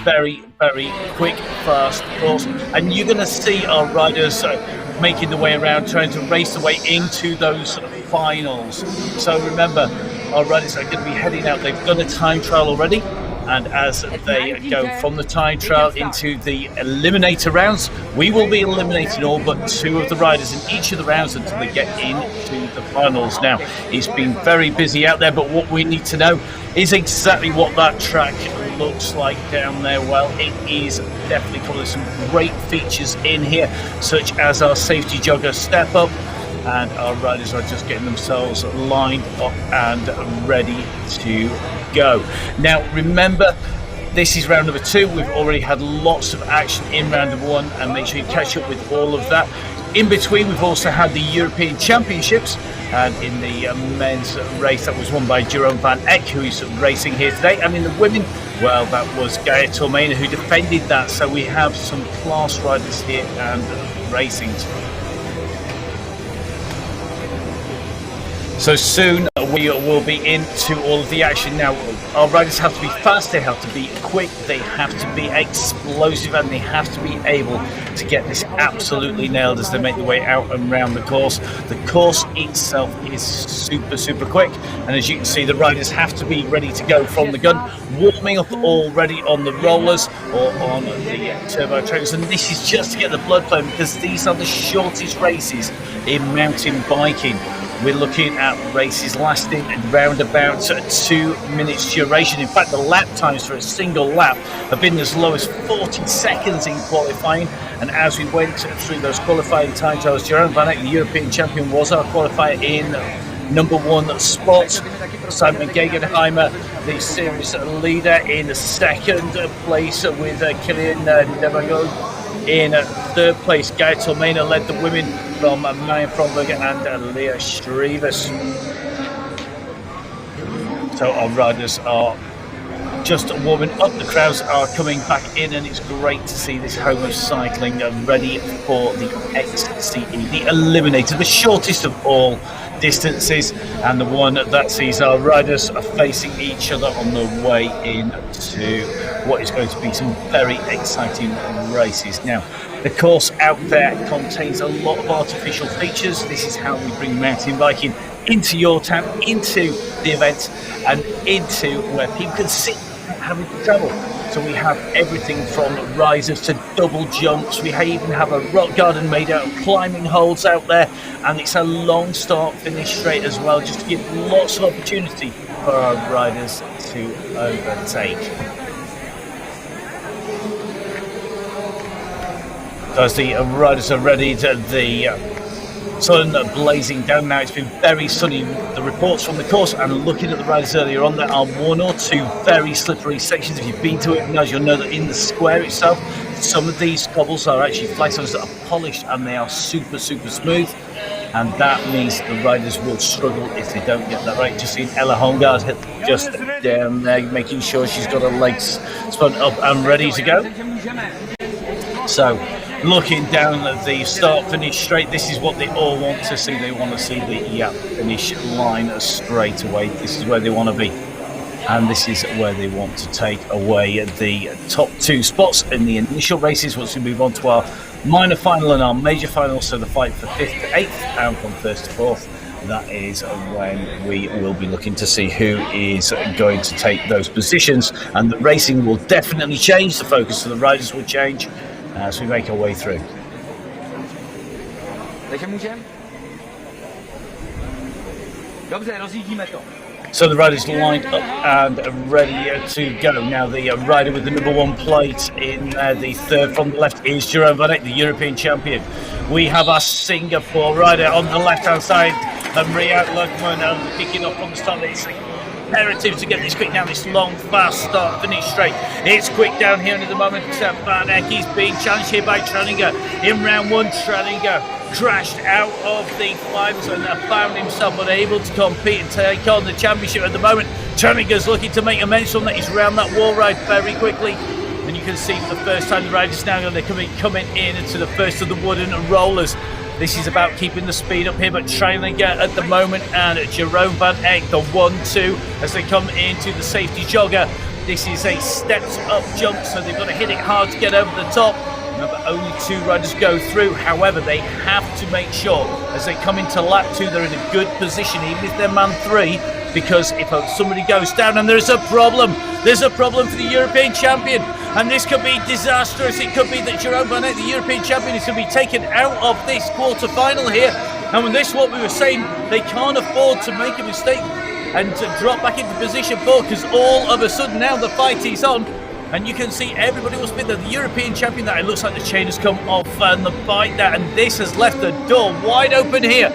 very, very quick, fast course. And you're going to see our riders making the way around, trying to race the way into those finals. So remember, our riders are going to be heading out. They've done a time trial already. And as they go from the time trial into the eliminator rounds, we will be eliminating all but 2 of the riders in each of the rounds until they get into the finals. Now, it's been very busy out there, but what we need to know is exactly what that track looks like down there. Well, it is definitely full of some great features in here, such as our safety jogger step up, and our riders are just getting themselves lined up and ready to go. Now remember, this is round number 2. We've already had lots of action in round number 1, and make sure you catch up with all of that. In between, we've also had the European Championships, and in the men's race that was won by Jerome van Eck, who is racing here today, and in the women, well, that was Gaia Tormena who defended that. So we have some class riders here and racing. So soon we will be into all of the action. Now, our riders have to be fast, they have to be quick, they have to be explosive, and they have to be able to get this absolutely nailed as they make their way out and around the course. The course itself is super, super quick, and as you can see, the riders have to be ready to go from the gun, warming up already on the rollers or on the turbo trailers. And this is just to get the blood flowing, because these are the shortest races in mountain biking. We're looking at races lasting around about 2 minutes duration. In fact, the lap times for a single lap have been as low as 40 seconds in qualifying. And as we went through those qualifying time trials, Jerome van Eck, the European champion, was our qualifier in number 1 spot. Simon Gegenheimer, the series leader, in 2nd place with Kilian Devango. In 3rd place, Gaia Tormena led the women from Maya Fromberg and Leah Strivers. So our riders are just warming up. The crowds are coming back in, and it's great to see this home of cycling ready for the XCE, the Eliminator, the shortest of all distances, and the one that sees our riders facing each other on the way into what is going to be some very exciting races. Now, the course out there contains a lot of artificial features. This is how we bring mountain biking into your town, into the event, and into where people can see having to travel. So we have everything from risers to double jumps. We even have a rock garden made out of climbing holes out there, and it's a long start finish straight as well, just to give lots of opportunity for our riders to overtake. So as the riders are ready, the sun blazing down now. It's been very sunny. The reports from the course, and looking at the riders earlier on, there are 1 or 2 very slippery sections. If you've been to it, you'll know that in the square itself, some of these cobbles are actually flagstones that are polished, and they are super, super smooth. And that means the riders will struggle if they don't get that right. Just seen Ella Holmgaard just down there, making sure she's got her legs spun up and ready to go. So, looking down at the start finish straight, this is what they all want to see. They want to see the finish line straight away. This is where they want to be, and this is where they want to take away the top 2 spots in the initial races. Once we move on to our minor final and our major final, so the fight for 5th to 8th and from 1st to 4th, that is when we will be looking to see who is going to take those positions. And the racing will definitely change, the focus of the riders will change as we make our way through. So the riders lined up and ready to go. Now the rider with the number 1 plate in the 3rd from the left is Jerome van Eck, the European champion. We have our Singapore rider on the left hand side, Maria Lugman, picking up from the start. It's imperative to get this quick down, this long, fast start, finish straight. It's quick down here, and at the moment, Van Eck is being challenged here by Tranninger. In round 1, Tranninger crashed out of the finals and found himself unable to compete and take on the championship. At the moment, Tranninger's looking to make amends from that. He's around that wall ride very quickly. And you can see for the first time the riders now, they're coming in into the first of the wooden rollers. This is about keeping the speed up here, but Tranninger at the moment and Jerome van Eck, the 1-2, as they come into the safety jogger. This is a stepped up jump, so they've got to hit it hard to get over the top. Remember, only 2 riders go through. However, they have to make sure as they come into lap 2, they're in a good position, even if they're man 3, because if somebody goes down and there's a problem for the European champion, and this could be disastrous. It could be that Jerome Van Eck, the European champion, is going to be taken out of this quarter-final here. And when this is what we were saying, they can't afford to make a mistake and to drop back into position 4, because all of a sudden now the fight is on. And you can see everybody will spin there. The European champion, that it looks like the chain has come off and the bike there, and this has left the door wide open here.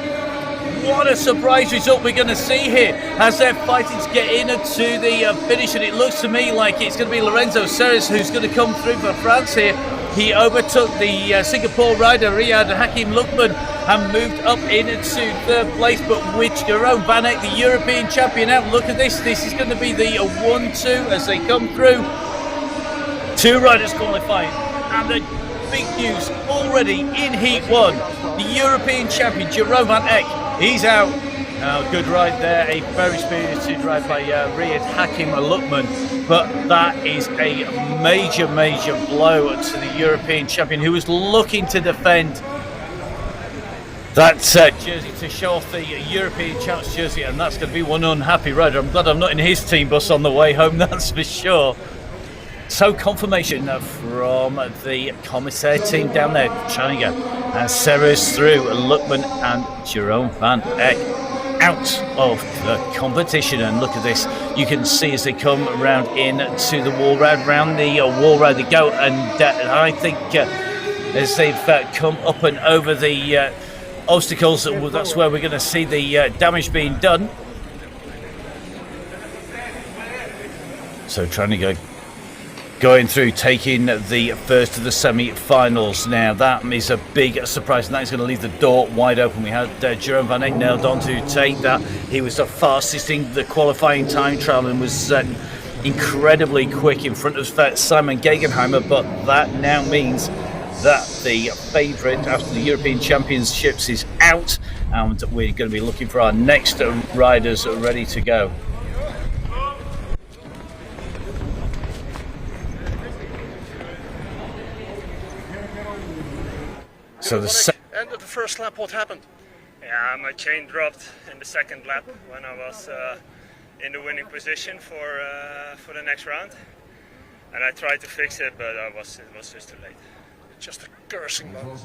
What a surprise result we're going to see here as they're fighting to get into the finish, and it looks to me like it's going to be Lorenzo Serres who's going to come through for France here. He overtook the Singapore rider Riyad Hakim Lukman and moved up into 3rd place, but with Jerome Van Eck, the European champion, out. Look at this. This is going to be the 1-2 as they come through. 2 riders qualifying, and the big news already in Heat 1. The European champion, Jerome Van Eck, he's out. Good ride there, a very spirited ride by Riyad Hakim Lukman, but that is a major blow to the European champion, who was looking to defend that jersey, to show off the European champ's jersey, and that's going to be one unhappy rider. I'm glad I'm not in his team bus on the way home, that's for sure. So confirmation from the commissaire team down there, Chaniga, and Serres through, Lukman and Jerome Van Eck out of the competition. And look at this, you can see as they come around into the wall ride, round the wall ride they go, and I think as they've come up and over the obstacles, that's where we're going to see the damage being done. So Chaniga going through, taking the first of the semi-finals. Now that is a big surprise, and that is going to leave the door wide open. We had Jerome Van Eck nailed on to take that. He was the fastest in the qualifying time trial and was incredibly quick in front of Simon Gegenheimer, but that now means that the favourite after the European Championships is out, and we're going to be looking for our next riders ready to go. So the end of the first lap, what happened? Yeah, my chain dropped in the 2nd lap when I was in the winning position for the next round, and I tried to fix it, but it was just too late. Just a cursing moment.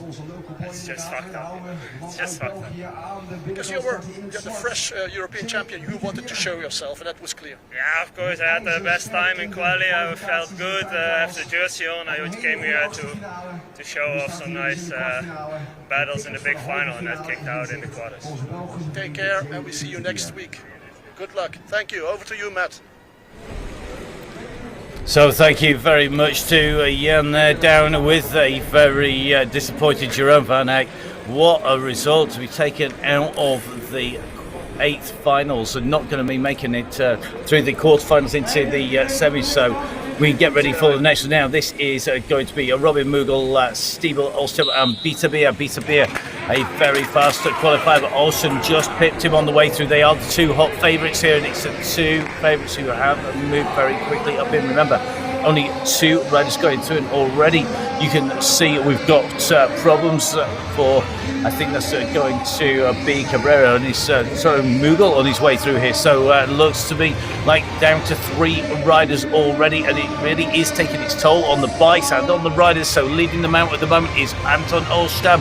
It's just fucked up. It's just fucked up. Because you're the fresh European champion, you wanted to show yourself, and that was clear. Yeah, of course, I had the best time in quali. I felt good after jersey on. I came here to show off some nice battles in the big final, and that kicked out in the quarters. Take care, and we see you next week. Good luck. Thank you. Over to you, Matt. So thank you very much to Jan there, down with a very disappointed Jerome Van Eck. What a result to be taken out of the 8th finals and not going to be making it through the quarterfinals into the semis. So we get ready for the next one now. This is going to be a Robin Mughal, Stiebel, Olsen and Beta Beer, a very fast qualifier, but Olsen just pipped him on the way through. They are the 2 hot favourites here, and it's the 2 favourites who have moved very quickly up in. Remember, only 2 riders going through, and already you can see we've got problems for, I think that's going to be Cabrera and his Mughal on his way through here. So it looks to be like down to 3 riders already, and it really is taking its toll on the bikes and on the riders. So leading them out at the moment is Anton Olstam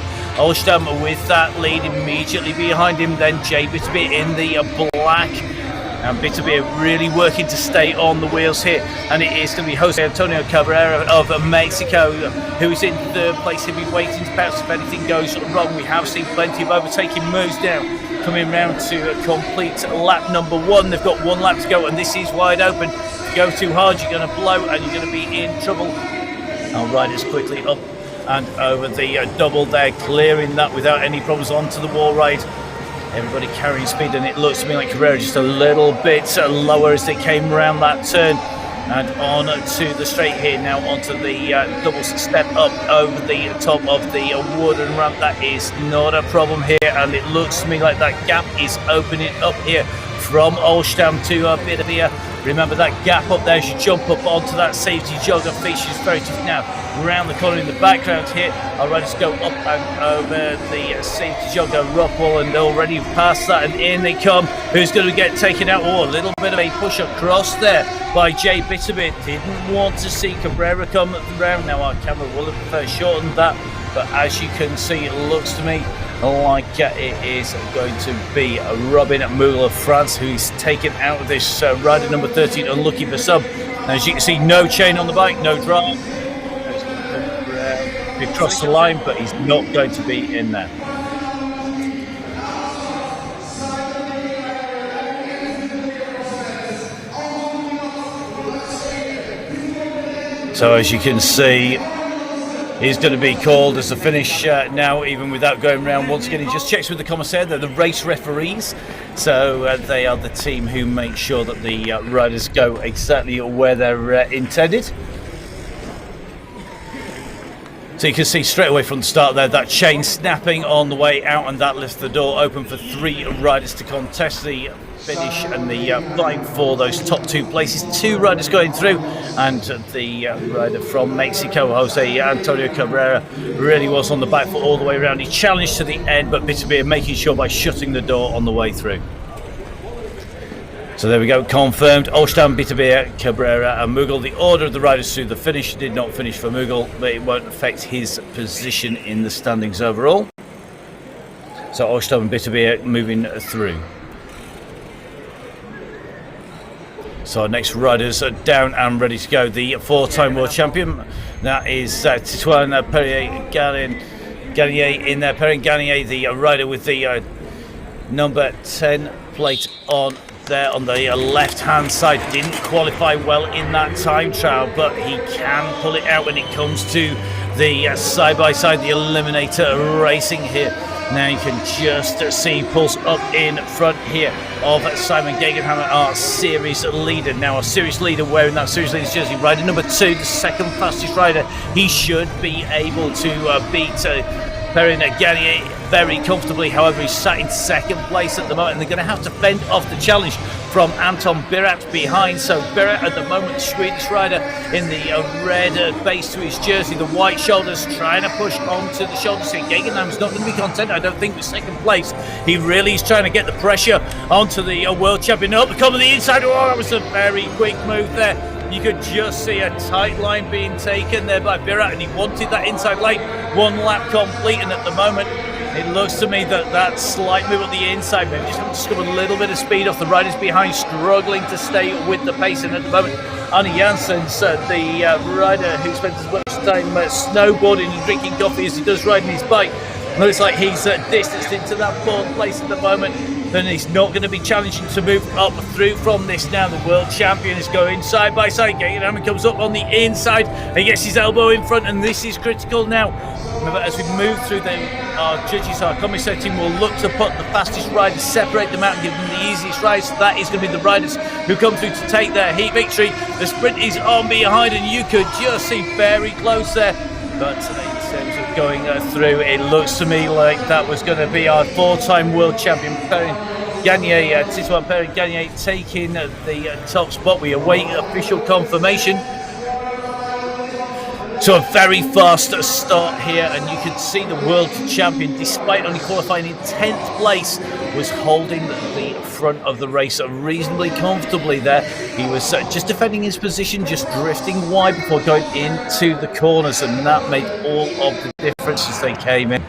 with that lead. Immediately behind him then Jay Bitterbeer in the black, and Bitterbeer really working to stay on the wheels here, and it is going to be Jose Antonio Cabrera of Mexico who is in 3rd place. He'll be waiting to bounce if anything goes wrong. We have seen plenty of overtaking moves now coming round to complete lap number 1. They've got 1 lap to go, and this is wide open. If you go too hard, you're going to blow and you're going to be in trouble. Our riders quickly up and over the double there, clearing that without any problems onto the wall ride. Everybody carrying speed, and it looks to me like Carrera just a little bit lower as they came around that turn. And on to the straight here now, onto the double step up over the top of the wooden ramp. That is not a problem here, and it looks to me like that gap is opening up here from Olstam to Bidabia. Remember that gap up there as you jump up onto that safety jogger. Features very tough now. Around the corner in the background here, our riders go up and over the safety jogger Rockwell, and already past that, and in they come. Who's going to get taken out? Oh, a little bit of a push across there by Jay Bitterbit. Didn't want to see Cabrera come around. Now our camera will have shortened that, but as you can see, it looks to me like it is going to be Robin Mughal of France who's taken out of this rider number 13, unlucky for some. As you can see, no chain on the bike, no drive. He crossed the line, but he's not going to be in there. So as you can see, he's going to be called as a finish now, even without going around. Once again, he just checks with the commissaire. They're the race referees, so they are the team who make sure that the riders go exactly where they're intended. So you can see straight away from the start there, that chain snapping on the way out, and that left the door open for 3 riders to contest the finish and the fight for those top 2 places. 2 riders going through, and the rider from Mexico, Jose Antonio Cabrera, really was on the back foot all the way around. He challenged to the end, but Bitterbeer making sure by shutting the door on the way through. So there we go, confirmed. Olstam, Bitterbeer, Cabrera and Mughal. The order of the riders through the finish did not finish for Mughal, but it won't affect his position in the standings overall. So Olstam and Bitterbeer moving through. So our next riders are down and ready to go. The 4-time world champion, that is Titouan Perrier-Gagnier in there. Perrier-Gagnier, the rider with the number 10 plate on there on the left-hand side. Didn't qualify well in that time trial, but he can pull it out when it comes to the side-by-side, the Eliminator racing here. Now you can just see pulls up in front here of Simon Gegenhammer, our series leader. Now a series leader wearing that series leader's jersey, rider number 2, the second fastest rider. He should be able to beat Perrier-Gagnier very comfortably. However, he's sat in second place at the moment, and they're going to have to fend off the challenge from Anton Birat behind. So Birat at the moment, the Swedish rider in the red base to his jersey, the white shoulders, trying to push onto the shoulders here. Gegenhammer's not going to be content, I don't think, with second place. He really is trying to get the pressure onto the world champion. Up the come of the inside. Oh, that was a very quick move there. You could just see a tight line being taken there by Birat, and he wanted that inside lane. 1 lap complete, and at the moment it looks to me that that slight move on the inside, maybe just having to scrub a little bit of speed off the riders behind, struggling to stay with the pace. And at the moment, Arne Janssens, the rider who spends as much time snowboarding and drinking coffee as he does riding his bike, looks like he's distanced into that 4th place at the moment. Then he's not going to be challenging to move up through from this now. The world champion is going side by side. Gegenhammer comes up on the inside and gets his elbow in front, and this is critical now. Remember, as we move through our judges, our commissaire team will look to put the fastest riders, separate them out and give them the easiest rides. So that is going to be the riders who come through to take their heat victory. The sprint is on behind, and you could just see very close there. But in terms of going through, it looks to me like that was going to be our 4-time world champion, Perrier-Gagnier, Titouan Perrier-Gagnier, taking the top spot. We await official confirmation. So a very fast start here, and you can see the world champion, despite only qualifying in 10th place, was holding the front of the race reasonably comfortably there. He was just defending his position, just drifting wide before going into the corners, and that made all of the difference as they came in.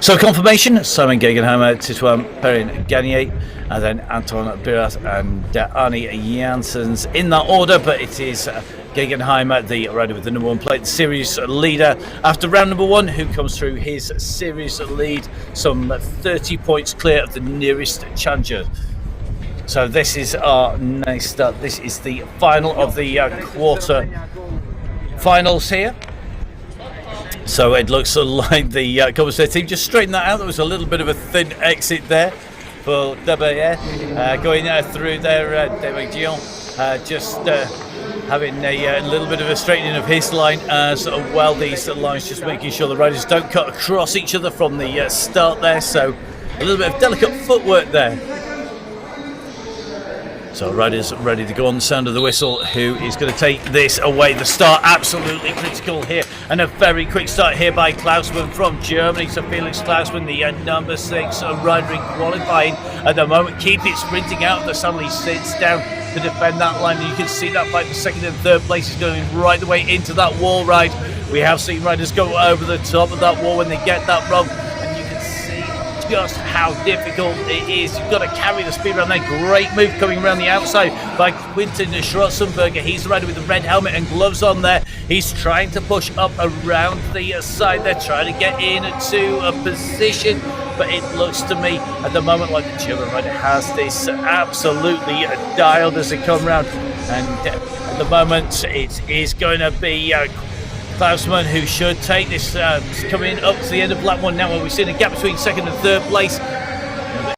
So confirmation, Simon Gegenhammer, Titouan Perrier-Gagnier, and then Anton Birat and Arne Janssens in that order, but it is Gegenhammer, the rider with the number 1 plate, the series leader after round number 1, who comes through his series lead, some 30 points clear of the nearest challenger. So this is our next start. This is the final of the quarter finals here. So it looks like the commissaire team just straightened that out. There was a little bit of a thin exit there for Debayer going through there. Debayer just having a little bit of a straightening of his line as well. These lines just making sure the riders don't cut across each other from the start there. So A little bit of delicate footwork there. So riders ready to go on the sound of the whistle. Who is going to take this away? The start absolutely critical here, and a very quick start here by Klausmann from Germany. So Felix Klausmann, the number 6 rider in qualifying at the moment, keeps it sprinting out of the saddle. He sits down to defend that line, and you can see that fight for second and third place is going right the way into that wall ride. We have seen riders go over the top of that wall when they get that wrong, and you can see just how difficult it is. You've got to carry the speed around there. Great move coming around the outside by Quinten Schwarzenberger. He's the rider with the red helmet and gloves on there. He's trying to push up around the side there, trying to get into a position, but it looks to me at the moment like the German rider has this absolutely dialed as they come round, and at the moment it is going to be Klausmann who should take this, coming up to the end of lap 1 now, where we've seen a gap between second and third place.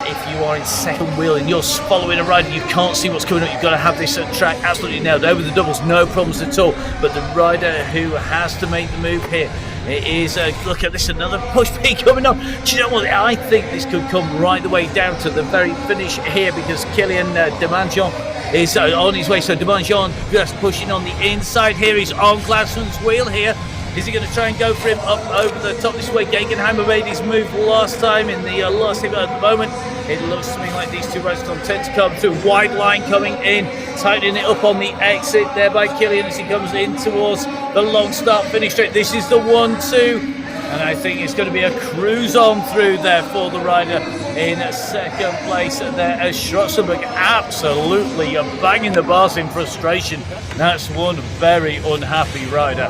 If you are in second wheel and you're following a rider, you can't see what's coming up. You've got to have this track absolutely nailed. Over the doubles, no problems at all. But the rider who has to make the move here, it is, look at this, another push peak coming up. Do you know what? I think this could come right the way down to the very finish here, because Kylian Demangeon is on his way. So Demangeon just pushing on the inside here. He's on Klausmann's wheel here. Is he going to try and go for him up over the top this way? Gegenheimer made his move last time in the last hit, but at the moment it looks to me like these two riders content to come through. Wide line coming in, tightening it up on the exit there by Kylian as he comes in towards the long start finish straight. This is the 1-2. And I think it's going to be a cruise on through there for the rider in second place there, as Schwarzenberg absolutely banging the bars in frustration. That's one very unhappy rider.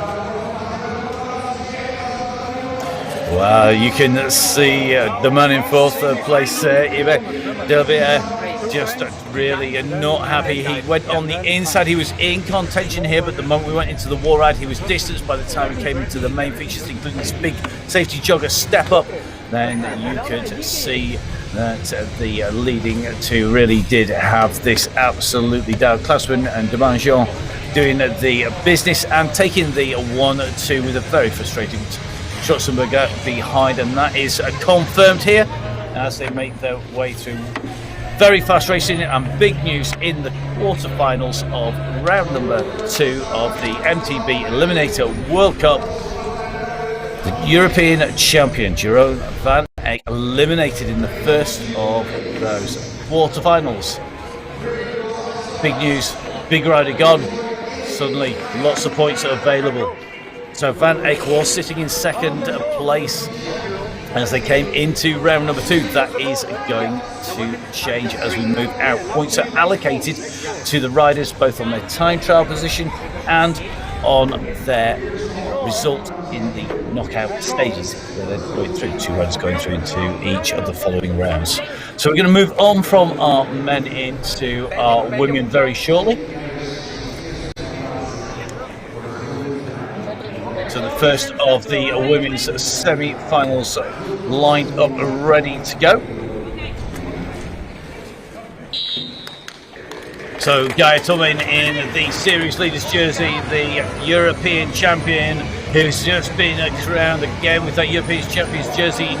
Well, you can see the man in fourth place, just really not happy. He went on the inside. He was in contention here, but the moment we went into the wall ride, he was distanced by the time we came into the main features, including this big safety jogger step up. Then you could see that the leading two really did have this absolutely down. Klausmann and Demangeon doing the business and taking the 1-2 with a very frustrating Schwarzenberger behind, and that is confirmed here as they make their way through. Very fast racing and big news in the quarterfinals of round number 2 of the MTB Eliminator World Cup. The European champion Jeroen van Eck eliminated in the first of those quarterfinals. Big news, big rider gone. Suddenly lots of points are available. So Van Eck was sitting in second place as they came into round number 2. That is going to change as we move out. Points are allocated to the riders both on their time trial position and on their result in the knockout stages. They're then going through, 2 riders going through into each of the following rounds. So we're going to move on from our men into our women very shortly. So the first of the women's semi-finals lined up, ready to go. So Gaia Tumen in the series leaders jersey, the European champion, who's just been crowned again with that European champion's jersey,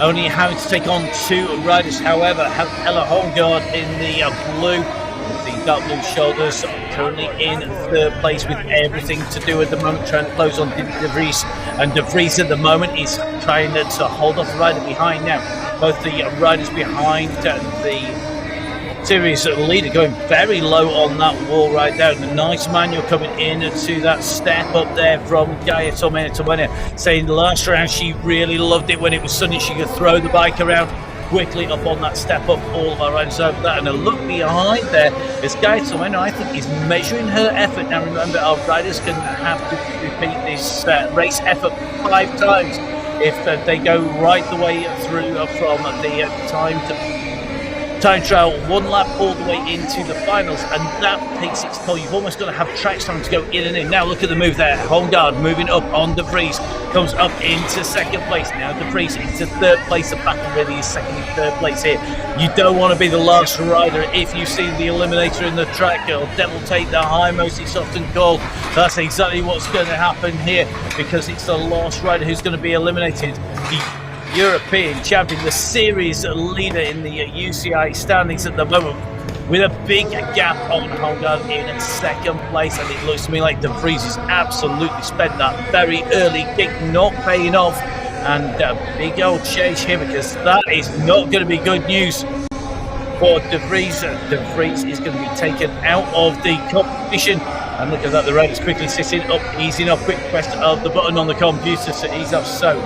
only having to take on 2 riders. However, Ella Holmgaard in the blue, with the dark blue shoulders, currently in third place with everything to do at the moment, trying to close on De Vries. And De Vries at the moment is trying to hold off the rider behind now. Both the riders behind the series leader going very low on that wall right there. The nice manual coming in to that step up there from Gaia Tumen, saying last round she really loved it when it was sunny. She could throw the bike around quickly up on that step up. All of our riders over that, and a look behind there is Gaia Tumen, I think, is measuring her effort. Now remember, our riders can have to repeat this race effort 5 times if they go right the way through from the time trial, 1 lap all the way into the finals, and that takes its toll. You've almost got to have track time to go in and in. Now look at the move there. Holmgaard moving up on De Vries, comes up into second place. Now De Vries into third place. The battle really is second and third place here. You don't want to be the last rider. If you see the Eliminator in the track, it'll devil take the hindmost, it's often called. That's exactly what's going to happen here, because it's the last rider who's going to be eliminated. European champion, the series leader in the UCI standings at the moment, with a big gap on Oudenaarde in second place. And it looks to me like De Vries has absolutely spent that very early kick not paying off. And a big old chase here, because that is not going to be good news for De Vries. De Vries is going to be taken out of the competition. And look at that, the riders quickly sitting up, easing off, quick press of the button on the computer to ease off. So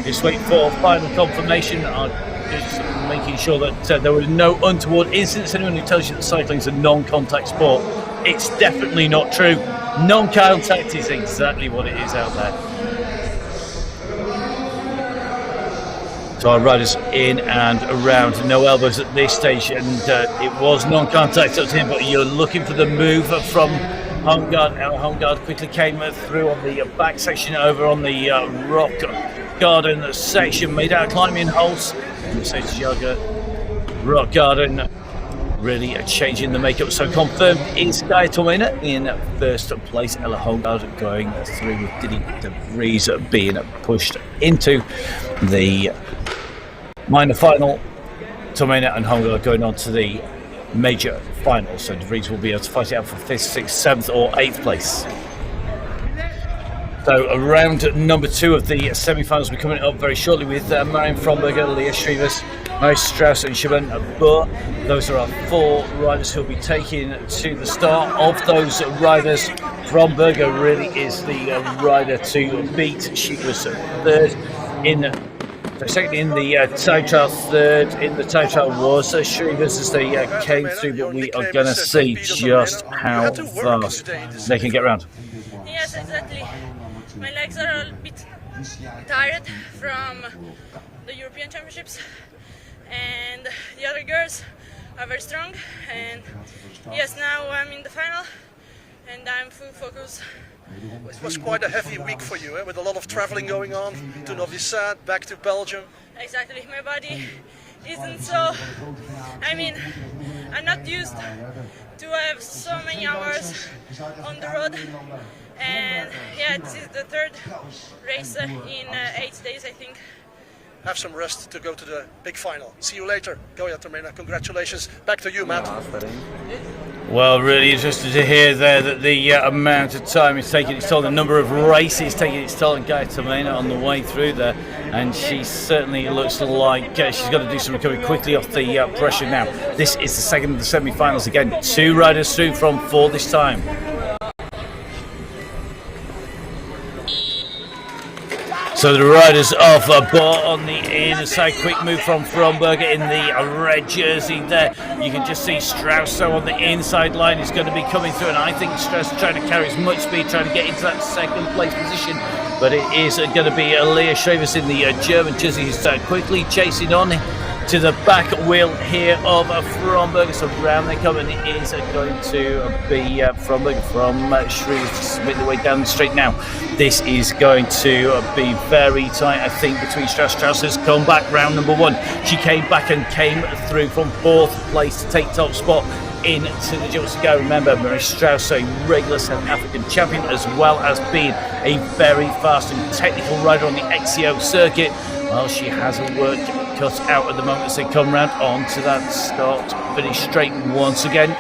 just wait for final confirmation. Just making sure that there were no untoward incidents. Anyone who tells you that cycling is a non-contact sport, it's definitely not true. Non-contact is exactly what it is out there. So our riders in and around, no elbows at this stage, and it was non-contact up to him, but you're looking for the move from Oudenaarde. Oudenaarde quickly came through on the back section over on the rock garden section, made out climbing holes. Mercedes Jaguar rock garden really changing the makeup. So confirmed is Guy Tomena in first place. Ella Oudenaarde going through with Diddy De Vries being pushed into the minor final. Tomena and Oudenaarde going on to the major final. So De Vries will be able to fight it out for 5th, 6th, 7th or 8th place. So round number 2 of the semi-finals will be coming up very shortly with Marion Fromberger, Leah Shrivers, Mary Strauss and Shaban. But those are our 4 riders who will be taking to the start. Of those riders, Fromberger really is the rider to beat. She was third in second in the time trial, third in the time trial was Shrivers as they came through, but we are going to see just how fast they can get around. Yes, exactly. My legs are a bit tired from the European Championships, and the other girls are very strong. And yes, now I'm in the final and I'm full focus. It was quite a heavy week for you, with a lot of traveling going on to Novi Sad, back to Belgium. Exactly, my body isn't so, I'm not used to have so many hours on the road. And yeah, this is the 3rd race in 8 days, I think. Have some rest to go to the big final. See you later. Go ahead, Tomena. Congratulations. Back to you, Matt. Well, really interested to hear there that the amount of time is taking its toll, the number of races taking its toll, and Gaia Tomena on the way through there, and she certainly looks like she's got to do some recovery quickly off the pressure now. This is the second of the semi-finals again. 2 riders through from 4 this time. So the riders off Bart on the inside, quick move from Fromberger in the red jersey there. You can just see Strauss on the inside line is going to be coming through, and I think Strauss trying to carry as much speed, trying to get into that second place position. But it is going to be Leah Shrivers in the German jersey who's quickly chasing on to the back wheel here of Fromberger. So round they come, and it is going to be Fromberger from Shrivers just made the way down the straight now. This is going to be very tight, I think, between Strauss. Strauss has come back round number 1. She came back and came through from 4th place to take top spot into the jumps to go. Remember, Marie Strauss, a regular South African champion, as well as being a very fast and technical rider on the XCO circuit. Well, she has a work cut out at the moment as they come round onto that start finish straight once again.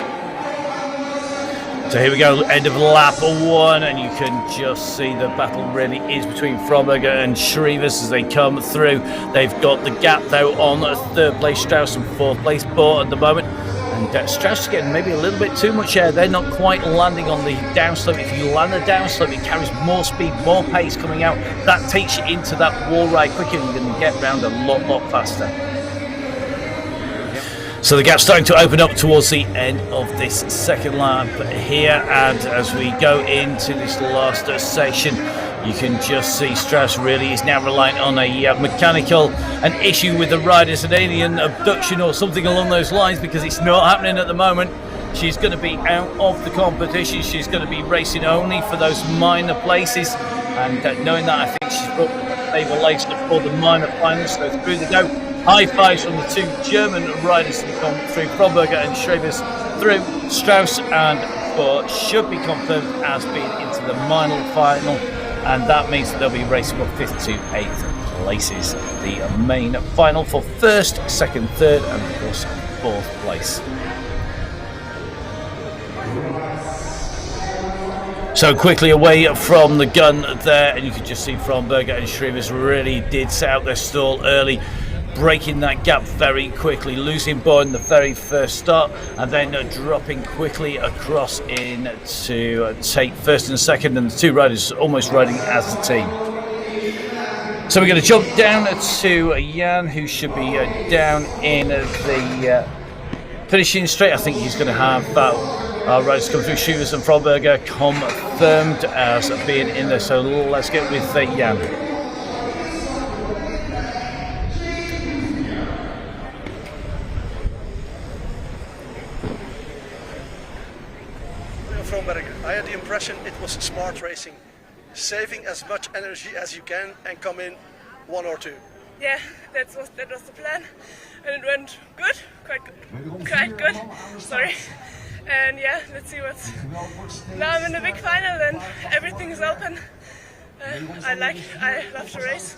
So here we go, end of lap 1, and you can just see the battle really is between Fromberger and Shrivers as they come through. They've got the gap though on 3rd place Strauss and 4th place Bart at the moment. And Strauss is getting maybe a little bit too much air. They're not quite landing on the downslope. If you land the downslope, it carries more speed, more pace coming out. That takes you into that wall ride quicker, and you're going to get round a lot faster. So the gap's starting to open up towards the end of this second lap here, and as we go into this last section, you can just see Strauss really is now reliant on an issue with the riders, an alien abduction or something along those lines, because it's not happening at the moment. She's going to be out of the competition. She's going to be racing only for those minor places, and knowing that, I think she's brought the stable legs for the minor finals. So through they go. High fives from the 2 German riders who come through, Fromberger and Shrivers through. Strauss and Bart should be confirmed as being into the final, and that means that they'll be racing from 5th to 8th places. The main final for first, second, third, and of course fourth place. So quickly away from the gun there, and you can just see Fromberger and Schrevers really did set out their stall early, breaking that gap very quickly, losing Bourne the very first start, and then dropping quickly across in to take first and second, and the two riders almost riding as a team. So we're going to jump down to Jan, who should be down in the finishing straight. I think he's going to have our riders come through. Schuvers and Fromberger confirmed as being in there, so let's get with Jan. Fromberger, I had the impression it was smart racing, saving as much energy as you can and come in one or two. Yeah, that was the plan, and it went good, quite good. Sorry. And yeah, let's see what's. Now I'm in the big final and everything is open. I love to race.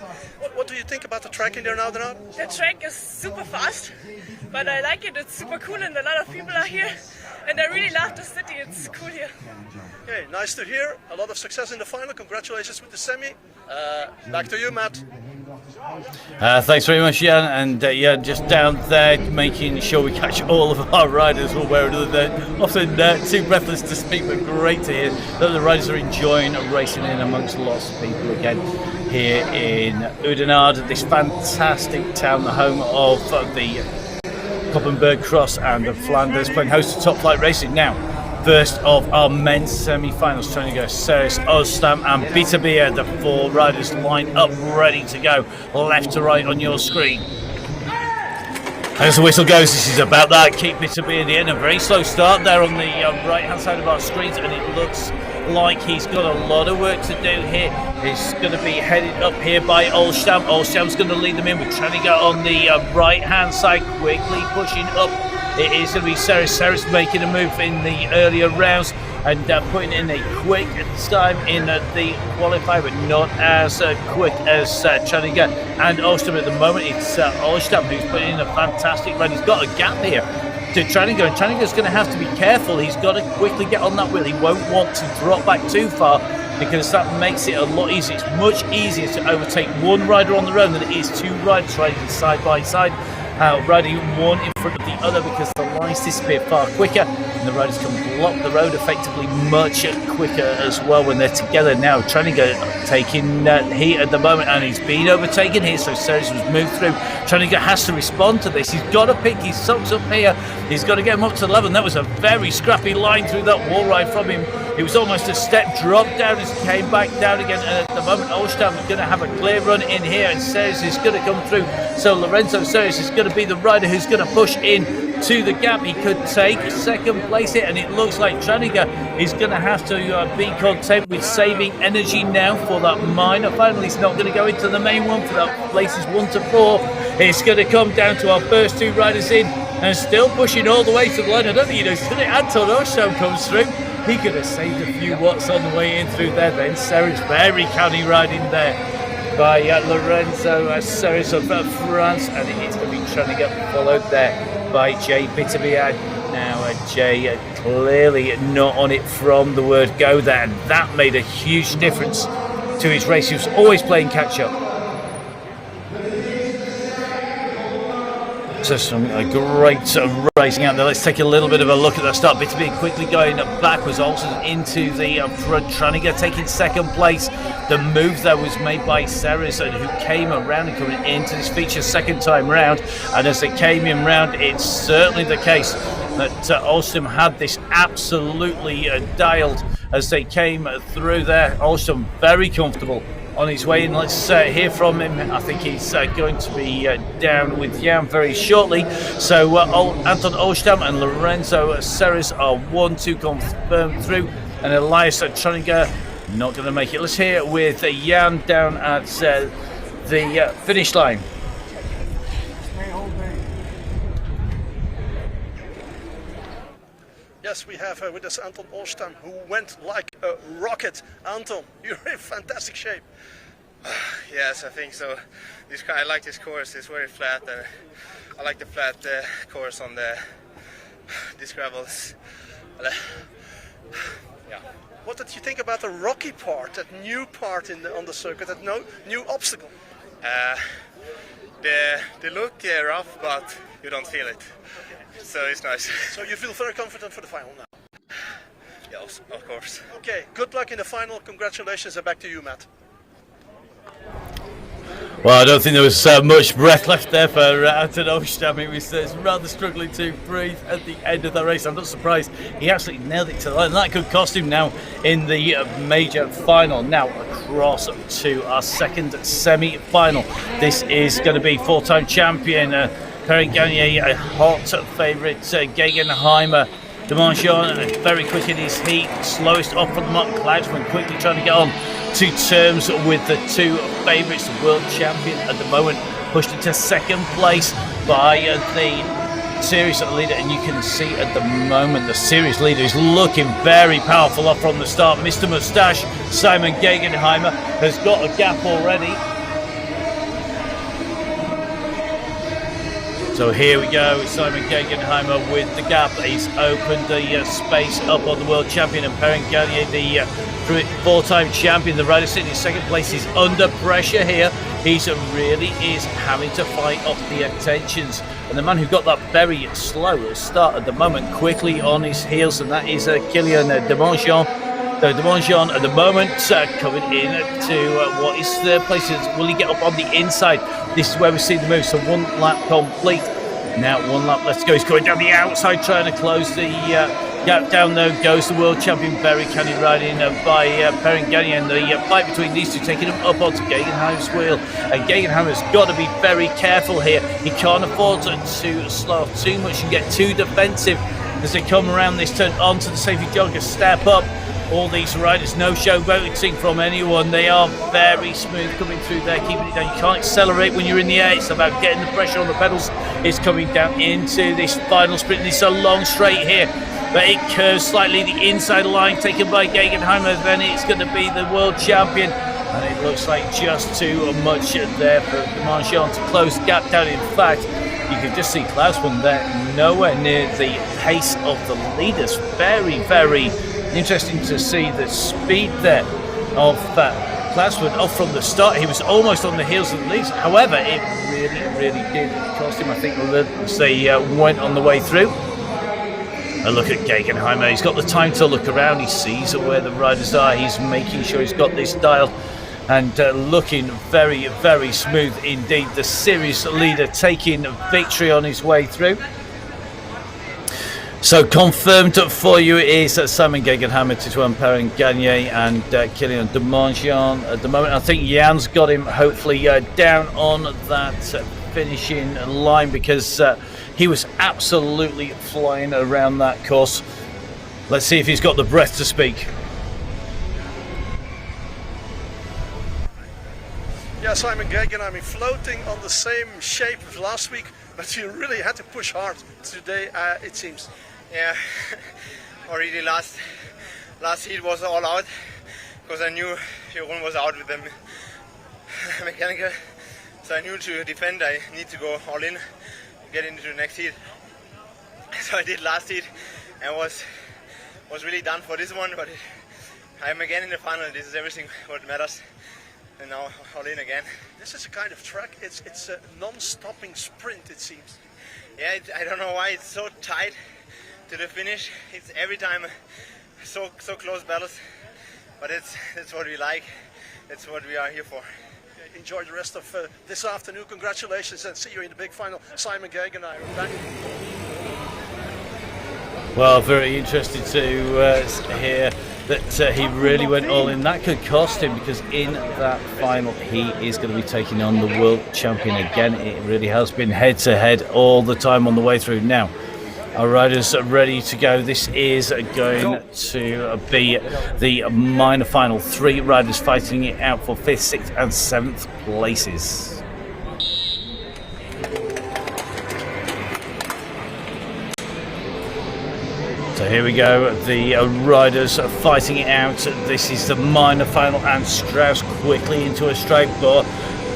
What do you think about the track in there now, Oudenaarde? The track is super fast, but I like it. It's super cool and a lot of people are here. And I really love the city. It's cool here. Okay, nice to hear. A lot of success in the final. Congratulations with the semi. Back to you, Matt. Thanks very much, Jan, and yeah, just down there making sure we catch all of our riders one way or another. Often too breathless to speak, but great to hear that the riders are enjoying racing in amongst lots of people again here in Oudenaarde, this fantastic town, the home of the Koppenberg Cross and of Flanders, playing host to Top Flight Racing now. First of our men's semi-finals, trying to go Ceres, Oostam and Bitterbeer. The four riders line up ready to go left to right on your screen. As the whistle goes, this is about that. Keep Bitterbeer in the end. A very slow start there on the right hand side of our screens, and it looks like he's got a lot of work to do here. He's going to be headed up here by Oostam. Oostam's going to lead them in with Tranega on the right hand side, quickly pushing up. It is going to be Ceres making a move in the earlier rounds and putting in a quick time in the qualifier, but not as quick as Tranega and Oostam at the moment. It's Oostam who's putting in a fantastic run. He's got a gap here to Tranega, and Tranega's going to have to be careful. He's got to quickly get on that wheel. He won't want to drop back too far, because that makes it a lot easier. It's much easier to overtake one rider on the road than it is two riders riding side by side, riding one in front of the other, because the lines disappear far quicker and the riders can block the road effectively much quicker as well when they're together. Now Tranega taking heat at the moment, and he's been overtaken here, so Ceres was moved through. Tranega has to respond to this. He's got to pick his socks up here. He's got to get him up to the level, and that was a very scrappy line through that wall ride from him. It was almost a step drop down as he came back down again, and at the moment Oostam is going to have a clear run in here, and Ceres is going to come through. So Lorenzo Ceres is going to be the rider who's going to push in to the gap. He could take second place here, and it looks like Tranega is going to have to be content with saving energy now for that minor final. He's not going to go into the main one for that places 1 to 4. It's going to come down to our first two riders in, and still pushing all the way to the line. I don't think Anton Oostam comes through. He could have saved a few watts on the way in through there. Then Ceres very canny riding there by Lorenzo Ceres of France, and it's going to be trying to get followed there by Jay Bitterbeer. Now Jay clearly not on it from the word go there, and that made a huge difference to his race. He was always playing catch up. So some great racing out there. Let's take a little bit of a look at the start. Bitterbeer quickly going backwards, also into the front. Tranega taking second place. The move there was made by Ceres, who came around and coming into this feature second time round. And as they came in round, it's certainly the case that Oostam had this absolutely dialed as they came through there. Oostam very comfortable on his way in. Let's hear from him. I think he's going to be down with Jan very shortly. So Anton Oostam and Lorenzo Ceres are 1-2 confirmed through, and Elias Tranega not going to make it. Let's hear it with Jan down at the finish line. Yes, we have with us Anton Oostam, who went like a rocket. Anton, you're in fantastic shape. Yes, I think so. I like this course. It's very flat, and I like the flat course on these gravels. Yeah. What did you think about the rocky part, that new part on the circuit, that new obstacle? They look rough, but you don't feel it. So it's nice. So you feel very confident for the final now? Yes, of course. Okay, good luck in the final. Congratulations, and back to you, Matt. Well, I don't think there was much breath left there for Oudenaarde. I mean, he was rather struggling to breathe at the end of the race. I'm not surprised. He absolutely nailed it to the line. That could cost him now in the major final. Now across to our second semi-final. This is going to be four-time champion Perrin Gagné, a hot favourite Gegenheimer. Demangeon very quick in his heat, slowest off from the mark. Klausman quickly trying to get on to terms with the two favourites. The world champion at the moment pushed into second place by the series leader, and you can see at the moment the series leader is looking very powerful off from the start. Mr. Moustache, Simon Gegenheimer, has got a gap already. So here we go, Simon Gegenheimer with the gap. He's opened the space up on the world champion, and Perrin Gagné, the four-time champion, the rider sitting in second place, is under pressure here. He really is having to fight off the attentions. And the man who got that very slow start at the moment, quickly on his heels, and that is Kylian Demangeon. Demangeon at the moment coming in to what is third place. Will he get up on the inside? This is where we see the move. So one lap complete. Now one lap left to go. He's going down the outside, trying to close the gap. Down there goes the world champion Berry Canny, riding by Perrin Gagné, and the fight between these two taking him up onto Gegenheimer's wheel. And Gegenheimer's got to be very careful here. He can't afford to slow off too much and get too defensive as they come around this turn onto the safety jogger. Step up. All these riders, no showboating from anyone. They are very smooth coming through there, keeping it down. You can't accelerate when you're in the air. It's about getting the pressure on the pedals. It's coming down into this final sprint. It's a long straight here, but it curves slightly. The inside line taken by Gegenheimer. Then it's going to be the world champion. And it looks like just too much there for Demangeon to close the gap down. In fact, you can just see Klausman there, nowhere near the pace of the leaders. Very, very interesting to see the speed there of Klausman off from the start. He was almost on the heels of the leads. However, it really did cost him, I think, as they went on the way through. A look at Gegenheimer. He's got the time to look around. He sees where the riders are. He's making sure he's got this dialed, and looking very, very smooth indeed. The series leader taking victory on his way through. So confirmed for you is Simon Gegenheimer, Titouan Perrin Gagné, and Kylian Demangeon at the moment. I think Jan's got him hopefully down on that finishing line, because he was absolutely flying around that course. Let's see if he's got the breath to speak. Yeah, Simon Gegenheimer floating on the same shape as last week, but you really had to push hard today, it seems. Yeah, already last heat was all out, because I knew Jeroen was out with the mechanical, so I knew to defend I need to go all in, get into the next heat. So I did last heat and was really done for this one, but I'm again in the final. This is everything what matters, and now all in again. This is a kind of track, it's a non-stopping sprint, it seems. Yeah, I don't know why it's so tight to the finish. It's every time so close battles, but it's what we like. It's what we are here for. Okay, enjoy the rest of this afternoon. Congratulations, and see you in the big final. Simon Gegenheimer, back. Well, very interested to hear that he really went all in. That could cost him, because in that final he is going to be taking on the world champion again. It really has been head to head all the time on the way through. Now our riders are ready to go. This is going to be the minor final. 3 riders fighting it out for 5th, 6th and 7th places. So So here we go, the riders are fighting it out. This is the minor final, and Strauss quickly into a straight bar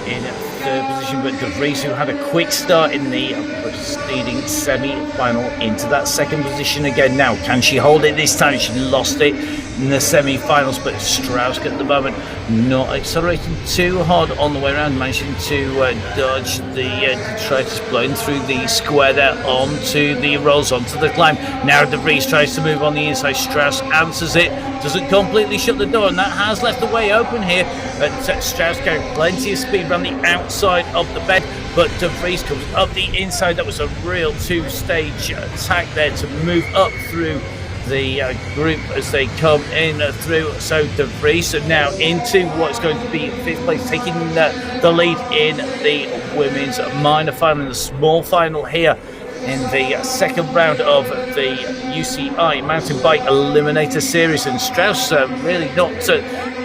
in third position, but De Vries, who had a quick start in the preceding semi-final, into that second position again. Now, can she hold it this time? She lost it in the semi-finals, but Strauss at the moment not accelerating too hard on the way around, managing to dodge the detritus, blowing through the square there onto the rolls, onto the climb. Now De Vries tries to move on the inside. Strauss answers it, doesn't completely shut the door, and that has left the way open here. But Strauss carrying plenty of speed around the outside of the bed, but De Vries comes up the inside. That was a real two-stage attack there to move up through the group as they come in through. So De Vries are now into what's going to be fifth place, taking the lead in the women's minor final, in the small final here in the second round of the UCI Mountain Bike Eliminator Series. And Strauss really not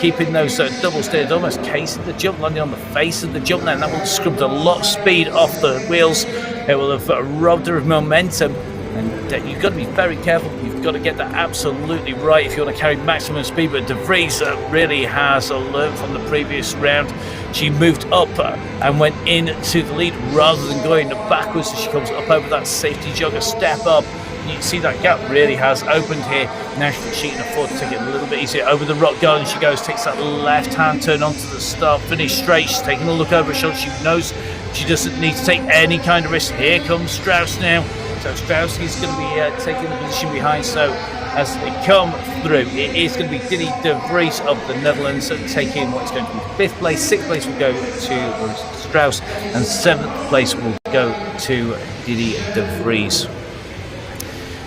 keeping those double steers, almost casing the jump, landing on the face of the jump there, and that will have scrubbed a lot of speed off the wheels. It will have robbed her of momentum. And you've got to be very careful. You've got to get that absolutely right if you want to carry maximum speed. But De Vries really has learned from the previous round. She moved up and went into the lead rather than going backwards as she comes up over that safety jog, a step up. You can see that gap really has opened here. Now she can afford to take it a little bit easier. Over the rock garden she goes, takes that left-hand turn onto the start finish straight. She's taking a look over her shoulder. She knows she doesn't need to take any kind of risk. Here comes Strauss now. So Strauss is going to be taking the position behind. So as they come through, it is going to be Didi De Vries of the Netherlands taking what's going to be fifth place. Sixth place will go to Strauss, and seventh place will go to Didi De Vries.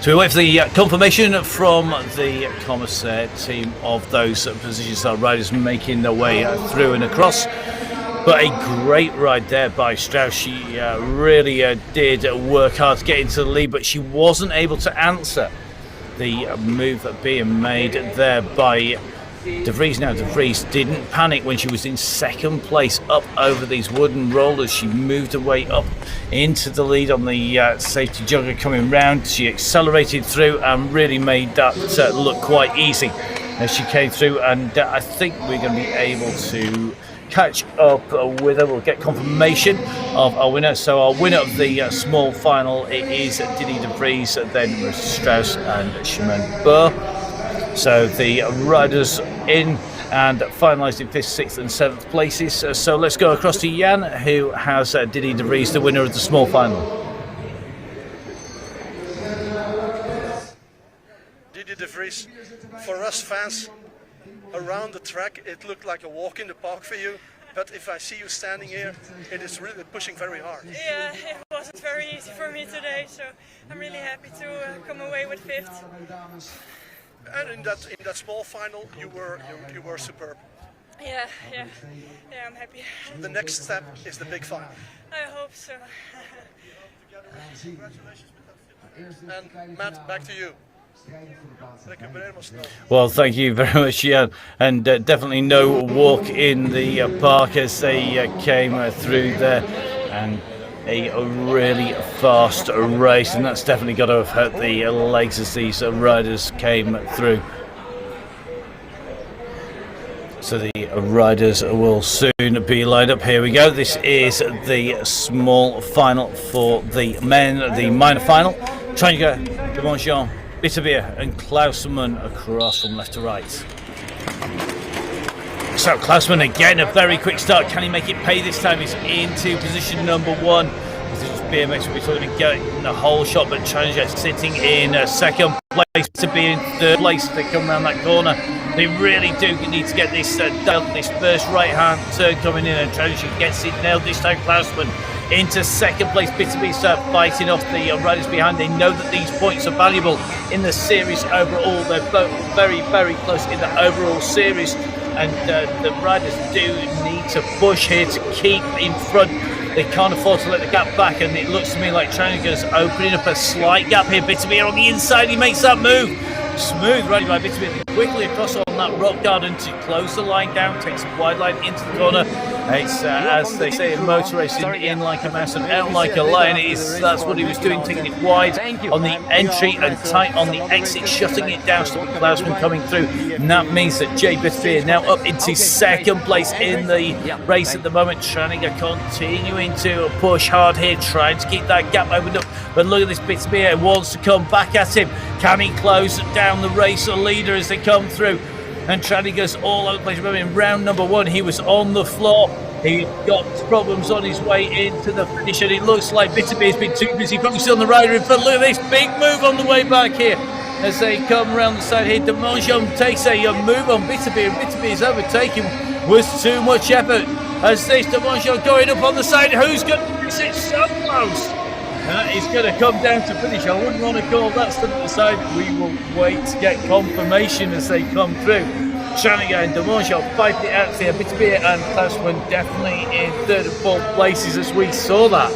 So we wait for the confirmation from the commissaire team of those positions. Our riders making their way through and across. But a great ride there by Strauss. She really did work hard to get into the lead, but she wasn't able to answer the move being made there by De Vries. Now, De Vries didn't panic when she was in second place up over these wooden rollers. She moved her way up into the lead on the safety jogger coming round. She accelerated through and really made that look quite easy as she came through. And I think we're going to be able to catch up with her. We'll get confirmation of our winner. So our winner of the small final, it is Didi De Vries, then Strauss and Shimon Burr. So the riders in and finalised in 5th, 6th and 7th places. So let's go across to Jan, who has Didi De Vries, the winner of the small final. Didi De Vries, for us fans around the track, it looked like a walk in the park for you. But if I see you standing here, it is really pushing very hard. Yeah, it wasn't very easy for me today, so I'm really happy to come away with 5th. And in that small final, you were superb. Yeah, I'm happy. The next step is the big final. I hope so. And Matt, back to you. Well, thank you very much, Jan. And definitely no walk in the park as they came through there. And a really fast race, and that's definitely got to have hurt the legs as these riders came through. So the riders will soon be lined up. Here we go. This is the small final for the men, the minor final. Treiniger, De Montjean, Bitterbeer and Klausman across from left to right. So Klausman again, a very quick start. Can he make it pay this time? He's into position number 1. This is BMX will be talking about getting the whole shot, but Treiniger sitting in second place to be in third place. They come around that corner. They really do need to get this done. This first right-hand turn coming in, and Treiniger gets it nailed this time. Klausman into second place. Bitterbeer fighting off the riders behind. They know that these points are valuable in the series overall. They're both very, very close in the overall series, and the riders do need to push here to keep in front. They can't afford to let the gap back, and it looks to me like Treiniger's opening up a slight gap here. Bitterbeer on the inside, he makes that move. Smooth riding by Bitterbeer, quickly across on on that rock garden to close the line down, takes a wide line into the corner. It's, as they say in motor racing, in like a mouse and out like a lion. That's what he was doing, taking it wide on the entry and tight on the exit, shutting it down to Klausman coming through. And that means that Jay Bitterbeer now up into second place in the race at the moment. Tranega continuing to push hard here, trying to keep that gap opened up. But look at this Bitterbeer, wants to come back at him. Can he close down the race leader as they come through? And Tranega's all over the place. Remember, in round number 1, he was on the floor. He got problems on his way into the finish, and it looks like Bitterbeer's been too busy focusing on the rider in front. Look at this big move on the way back here as they come around the side here. Demongeon takes a move on Bitterbeer, and Bitterbeer's overtaking was too much effort. As this Demongeon going up on the side, who's going to miss it so close? It's going to come down to finish. I wouldn't want to call that stuff at the side. We will wait to get confirmation as they come through. Tranega and Demongeon fight it out here. Bitterbeer and Klausman definitely in 3rd and 4th places as we saw that.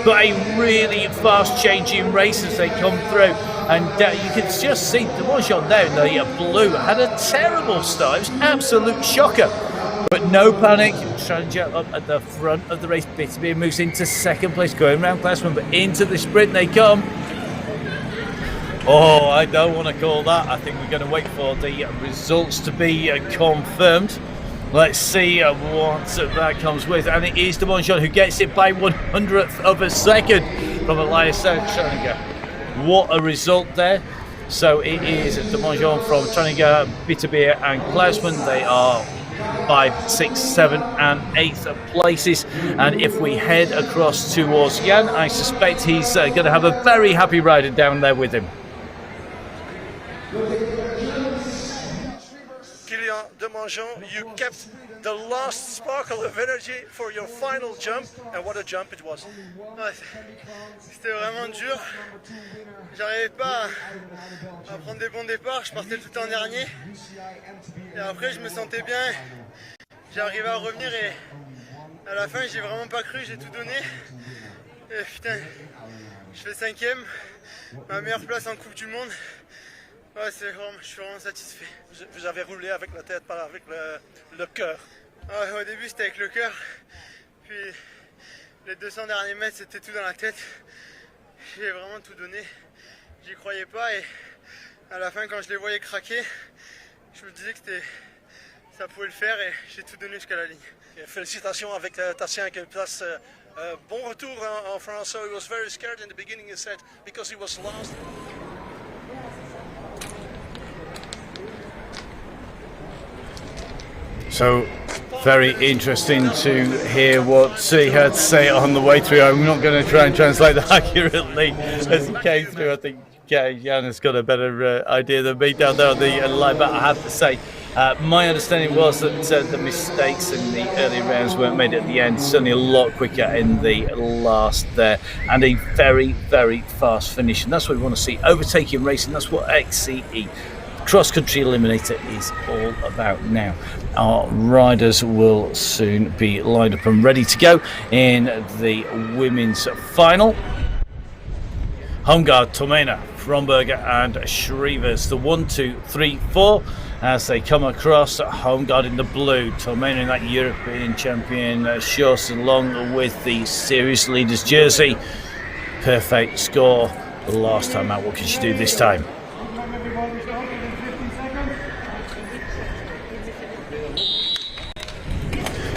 But a really fast changing race as they come through. And you can just see Demongeon there in the blue had a terrible start. It was an absolute shocker. But no panic. Tranega up at the front of the race. Bitterbeer moves into 2nd place, going around Klausman, but into the sprint they come. Oh, I don't want to call that. I think we're going to wait for the results to be confirmed. Let's see what that comes with. And it is Demongeon who gets it by 100th of a second from Elias Tranega. What a result there. So it is Demongeon from Tranega, Bitterbeer and Klausman. They are 5, 6, 7 and 8th places. And if we head across towards Jan, I suspect he's going to have a very happy rider down there with him. Demongeon, you kept the last sparkle of energy for your final jump, and what a jump it was. Ouais, c'était vraiment dur. J'arrivais pas à prendre des bons départs, je partais tout le temps dernier. Et après je me sentais bien, j'ai arrivé à revenir et à la fin j'ai vraiment pas cru, j'ai tout donné. Et putain, je fais 5e, ma meilleure place en Coupe du Monde. Ouais, je suis vraiment satisfait. Vous avez roulé avec la tête, pas avec le cœur. Ouais, au début c'était avec le cœur, puis les 200 derniers mètres c'était tout dans la tête. J'ai vraiment tout donné, j'y croyais pas et à la fin quand je les voyais craquer, je me disais que ça pouvait le faire et j'ai tout donné jusqu'à la ligne. Et félicitations avec ta 5e place. Bon retour en France. So he was very scared in the beginning, he said, because he was lost. So, very interesting to hear what he had to say on the way through. I'm not going to try and translate that accurately as he came through. I think Jan has got a better idea than me down there on the line, but I have to say, my understanding was that the mistakes in the early rounds weren't made at the end, certainly a lot quicker in the last there, and a very, very fast finish. And that's what we want to see, overtaking racing. That's what XCE Cross-Country Eliminator is all about now. Our riders will soon be lined up and ready to go in the women's final. Homegaard, Tomena, Fromberger and Shrevers, the 1, 2, 3, 4 as they come across. Homegaard in the blue, Tomena in that European champion shorts along with the series leaders jersey. Perfect score the last time out. What can she do this time?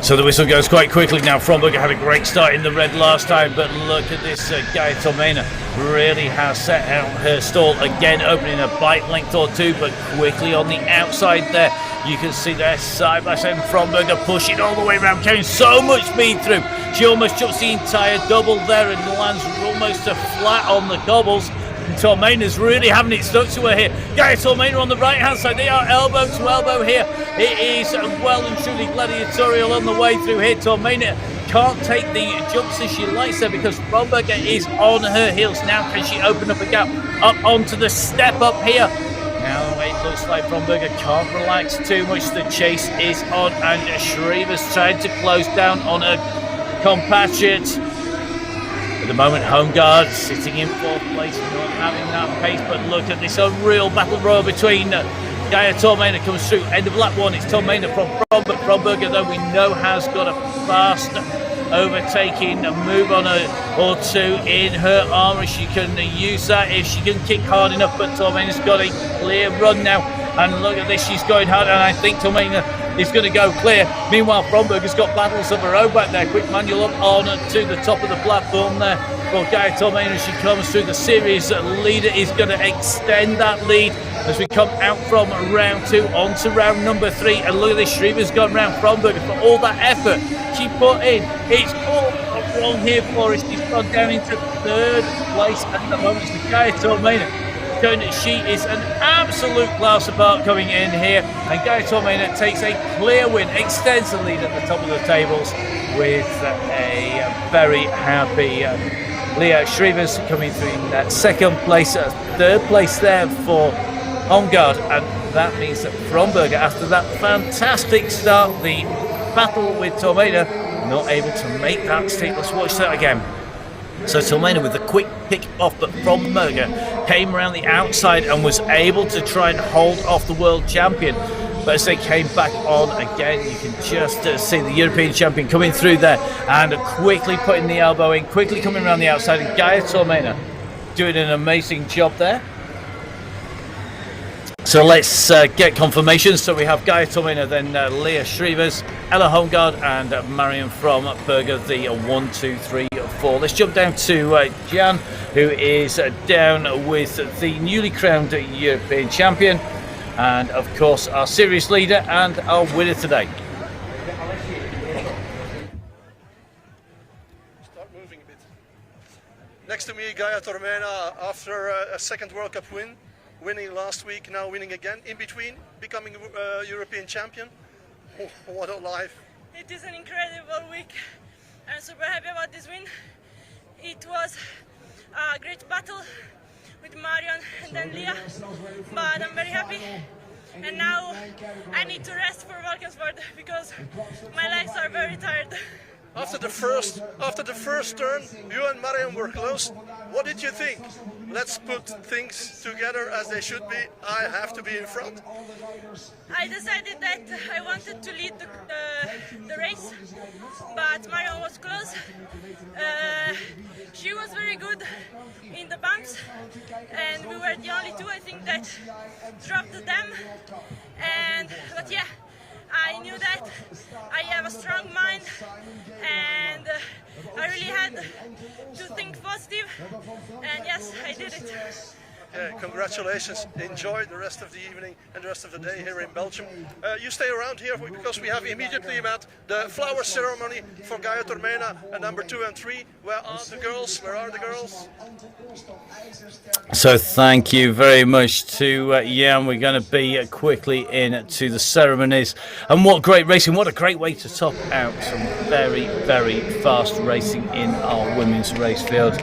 So the whistle goes quite quickly now. Fromberger had a great start in the red last time, but look at this guy Tomena really has set out her stall again, opening a bike length or two, but quickly on the outside there. You can see there side by side Fromberger pushing all the way around, carrying so much speed through. She almost jumps the entire double there and lands almost flat on the cobbles. Tormena's really having it stuck to her here. Gary Tormena on the right hand side. They are elbow to elbow here. It is well and truly gladiatorial on the way through here. Tormena can't take the jumps as she likes there because Fromberger is on her heels. Now can she open up a gap up onto the step up here? Now it looks like Fromberger can't relax too much. The chase is on and Shrevers trying to close down on her compatriot. At the moment, Homegaard sitting in 4th place, not having that pace, but look at this, a real battle royal between Gaia Tormena comes through. End of lap 1. It's Tormena from Fromberg. Fromberger, though, we know has got a fast overtaking move on or two in her armour. She can use that if she can kick hard enough, but Tormena's got a clear run now. And look at this, she's going hard, and I think Tormena is going to go clear. Meanwhile, Fromberg has got battles of her own back there. Quick manual up on to the top of the platform there. Well, Gaia Tormena, as she comes through, the series leader is going to extend that lead as we come out from round 2 onto round number 3. And look at this, Shriver's gone round Fromberg for all that effort she put in. It's all wrong here for us. She's gone down into 3rd place at the moment. So Gaia Tormena, she is an absolute class apart coming in here. And Gaia Tormena takes a clear win, extends the lead at the top of the tables with a very happy Leah Shrevers coming through in 2nd place, 3rd place there for Holmgaard, and that means that Fromberger, after that fantastic start, the battle with Tormena, not able to make that stick. Let's watch that again. So Tormena with a quick pick off, but Fromberger came around the outside and was able to try and hold off the world champion. But as they came back on again, you can just see the European champion coming through there and quickly putting the elbow in, quickly coming around the outside, and Gaia Tormena doing an amazing job there. So let's get confirmation. So we have Gaia Tormena, then Leah Shrevers, Ella Holmgaard, and Marion from Berger, the 1, 2, 3, 4. Let's jump down to Jan, who is down with the newly crowned European champion, and of course our series leader and our winner today. Start moving a bit. Next to me, Gaia Tormena, after a 2nd World Cup win, winning last week, now winning again, in between becoming European champion. Oh, what a life. It is an incredible week. I'm super happy about this win. It was a great battle with Marion and then Leah, but I'm very happy. And now I need to rest for Valkensport because my legs are very tired. After the first turn, you and Marion were close. What did you think? Let's put things together as they should be. I have to be in front. I decided that I wanted to lead the race, but Marion was close. She was very good in the bumps, and we were the only two, I think, that dropped them. But yeah, I knew that I have a strong mind, and I really had to think positive, and yes, I did it. Yeah, congratulations. Enjoy the rest of the evening and the rest of the day here in Belgium. You stay around here because we have immediately about the flower ceremony for Gaia Tormena and number 2 and 3. Where are the girls? Where are the girls? So thank you very much to Jan. We're going to be quickly into the ceremonies. And what great racing, what a great way to top out some very, very fast racing in our women's race field.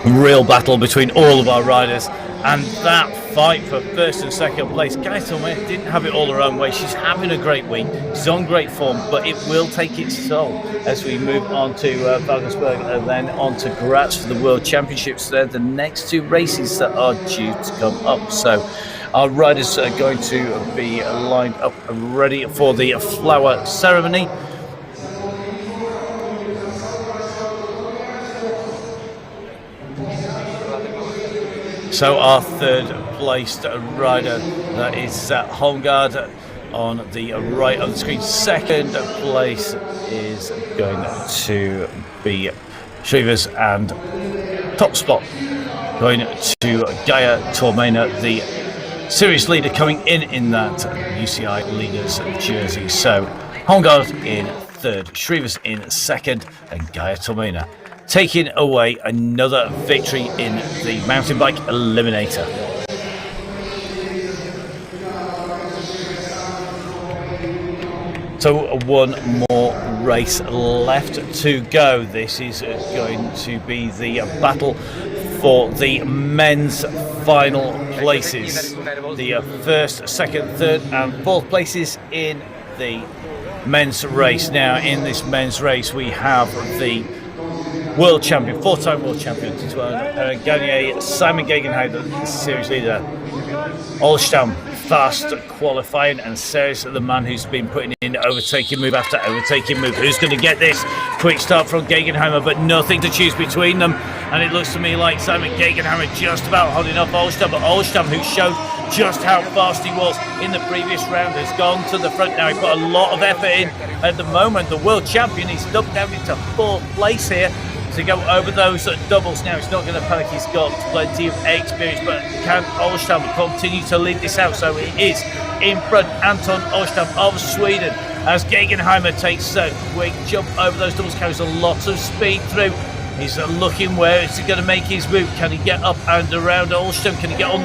Real battle between all of our riders, and that fight for 1st and 2nd place. Gaia Tormena didn't have it all her own way. She's having a great week, she's on great form, but it will take its toll as we move on to Valkensberg and then on to Graz for the World Championships. They're the next 2 races that are due to come up. So our riders are going to be lined up ready for the flower ceremony. So our 3rd placed rider, that is Holmgaard on the right of the screen. 2nd place is going to be Shrevers, and top spot going to Gaia Tormena, the series leader coming in that UCI leaders jersey. So Holmgaard in 3rd, Shrevers in 2nd, and Gaia Tormena taking away another victory in the mountain bike Eliminator. So 1 more race left to go. This is going to be the battle for the men's final places. The 1st, 2nd, 3rd and 4th places in the men's race. Now in this men's race we have the world champion, 4-time world champion, Garnier, Simon Gegenhauer, the series leader, Olstam fast qualifying, and Seres, the man who's been putting in overtaking move after overtaking move. Who's going to get this? Quick start from Gegenheimer, but nothing to choose between them. And it looks to me like Simon Gegenheimer just about holding off Olstam, but Olstam, who showed just how fast he was in the previous round, has gone to the front now. He put a lot of effort in at the moment. The world champion is dumped down into 4th place here to go over those doubles. Now he's not going to panic, he's got plenty of experience, but can Olstam continue to lead this out? So it is in front, Anton Olstam of Sweden, as Gegenheimer takes a quick jump over those doubles, carries a lot of speed through. He's looking where it's going to make his move. Can he get up and around Olstam? Can he get on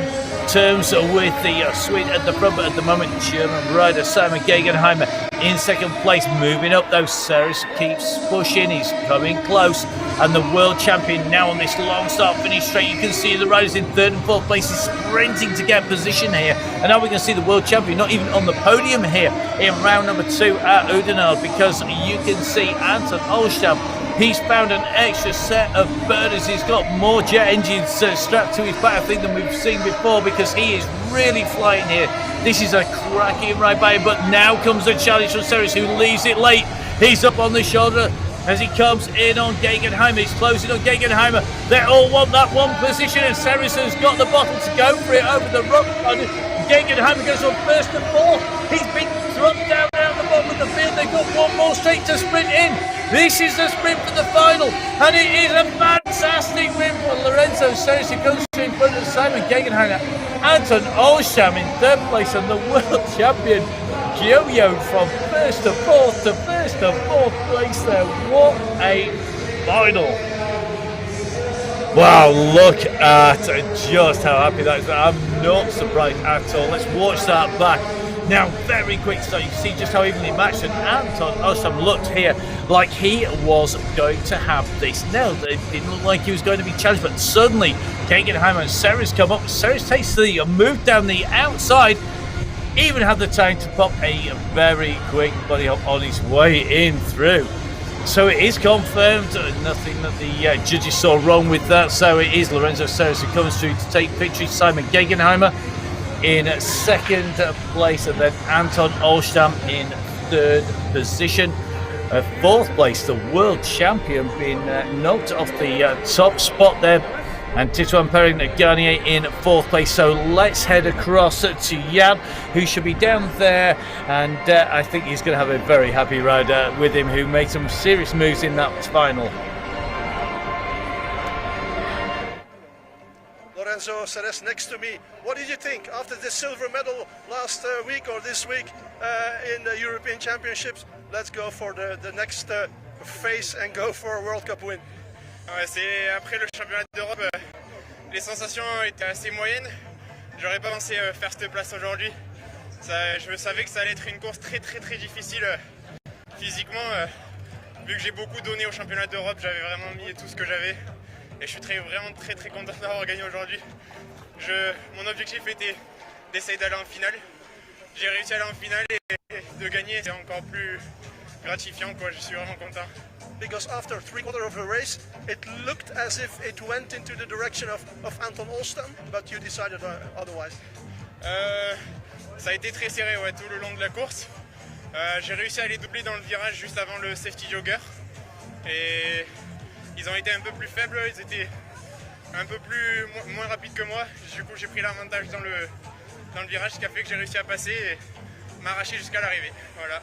terms with the Swede at the front? But at the moment, German rider Simon Gegenheimer in 2nd place, moving up though. Seres keeps pushing, he's coming close, and the world champion now on this long start finish straight. You can see the riders in 3rd and 4th place is sprinting to get position here, and now we can see the world champion not even on the podium here in round number 2 at Oudenaarde, because you can see Anton Olstam. He's found an extra set of burners. He's got more jet engines strapped to his back, I think, than we've seen before, because he is really flying here. This is a cracking ride by him, but now comes the challenge from Seres, who leaves it late. He's up on the shoulder as he comes in on Gegenheimer. He's closing on Gegenheimer. They all want that one position, and Seres has got the bottle to go for it over the rump. Gegenheimer goes on 1st and 4th. He's been dropped down around the bottom of the field. They've got one more straight to sprint in. This is the sprint for the final, and it is a fantastic win for Lorenzo Seres, who comes in front of Simon Gegenheimer. Anton Olstam in 3rd place, and the world champion yo-yoed from 1st to 4th to 1st to 4th place there. What a final! Wow, look at just how happy that is. I'm not surprised at all. Let's watch that back. Now, very quick, so you see just how evenly matched, and Anton Olstam looked here like he was going to have this nailed. It didn't look like he was going to be challenged, but suddenly Gegenheimer and Seres come up. Seres takes the move down the outside, even had the time to pop a very quick buddy hop on his way in through. So it is confirmed, nothing that the judges saw wrong with that. So it is Lorenzo Seres who comes through to take victory. Simon Gegenheimer in 2nd place, and then Anton Olstam in 3rd position. 4th place, the world champion being knocked off the top spot there, and Titouan Perrin-Garnier in 4th place. So let's head across to Jan, who should be down there, and I think he's going to have a very happy rider with him, who made some serious moves in that final. Lorenzo Seres next to me. What did you think after the silver medal last week or this week in the European Championships? Let's go for the next phase and go for a World Cup win. Ouais, c'est après le championnat d'Europe, les sensations étaient assez moyennes. J'aurais pas pensé faire cette place aujourd'hui. Je savais que ça allait être une course très difficile physiquement. Vu que j'ai beaucoup donné au championnat d'Europe, j'avais vraiment mis tout ce que j'avais. Et je suis vraiment très content d'avoir gagné aujourd'hui. Mon objectif était d'essayer d'aller en finale. J'ai réussi à aller en finale et de gagner, c'est encore plus gratifiant, quoi. Je suis vraiment content. Because after 3/4 of the race, it looked as if it went into the direction of Anton Olstam, but you decided otherwise. Ça a été très serré, ouais, tout le long de la course. J'ai réussi à les doubler dans le virage juste avant le safety jogger. Et ils ont été un peu plus faibles, ils étaient un peu moins rapides que moi. Du coup, j'ai pris l'avantage dans le virage, ce qui a fait que j'ai réussi à passer et m'arracher jusqu'à l'arrivée. Voilà.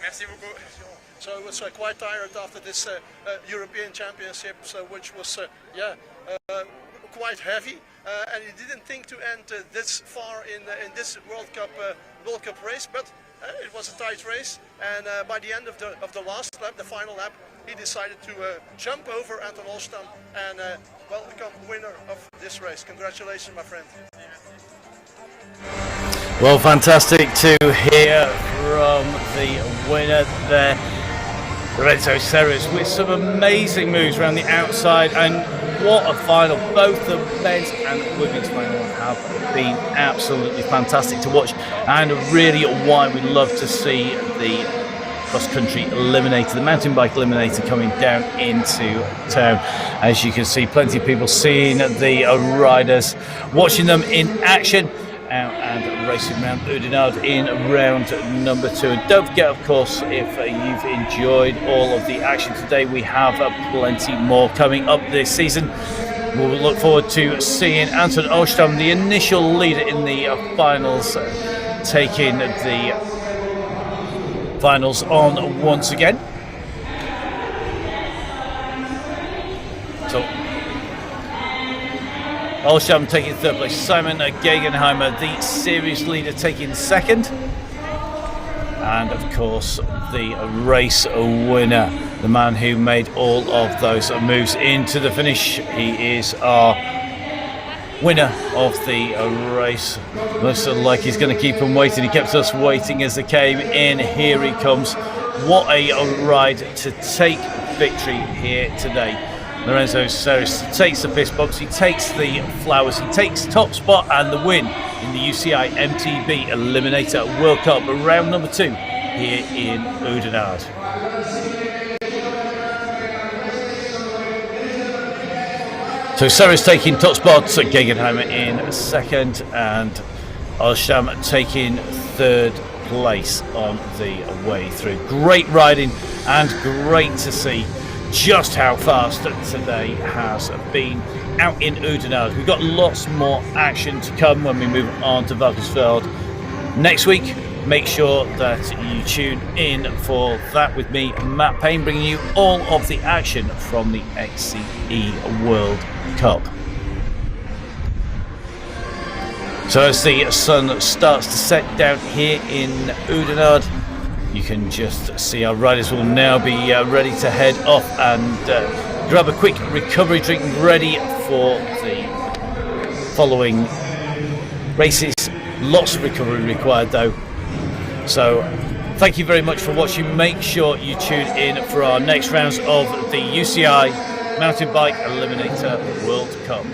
Merci beaucoup. So it was quite tired after this European Championships, which was quite heavy, and you didn't think to end this far in this World Cup race, but it was a tight race, and by the end of the last lap, the final lap, he decided to jump over Anton Olstam and become winner of this race. Congratulations, my friend. Well, fantastic to hear from the winner there, Lorenzo Seres, with some amazing moves around the outside, and what a final. Both the men's and women's final have been absolutely fantastic to watch, and really why we love to see the cross-country Eliminator, the mountain bike Eliminator coming down into town. As you can see, plenty of people seeing the riders, watching them in action, out and racing around Oudenaarde in round number 2. And don't forget, of course, if you've enjoyed all of the action today, we have plenty more coming up this season. We'll look forward to seeing Anton Oostam, the initial leader in the finals, taking the finals on once again. So Oostam taking third place, Simon Gegenheimer, the series leader, taking second, and of course the race winner, the man who made all of those moves into the finish. He is our winner of the race. Looks like he's going to keep him waiting. He kept us waiting as they came in. Here he comes. What a ride to take victory here today. Lorenzo Seres takes the fist bumps, he takes the flowers, he takes top spot and the win in the UCI MTB Eliminator World Cup round number 2 here in Oudenaarde. So Seres taking top spot, Gegenheimer in second, and Oostam taking third place on the way through. Great riding and great to see just how fast today has been out in Oudenaarde. We've got lots more action to come when we move on to Valkensveld next week. Make sure that you tune in for that with me, Matt Payne, bringing you all of the action from the XCE World Cup. So as the sun starts to set down here in Oudenaarde, you can just see our riders will now be ready to head off and grab a quick recovery drink, ready for the following races. Lots of recovery required though. So thank you very much for watching. Make sure you tune in for our next rounds of the UCI Mountain Bike Eliminator World Cup.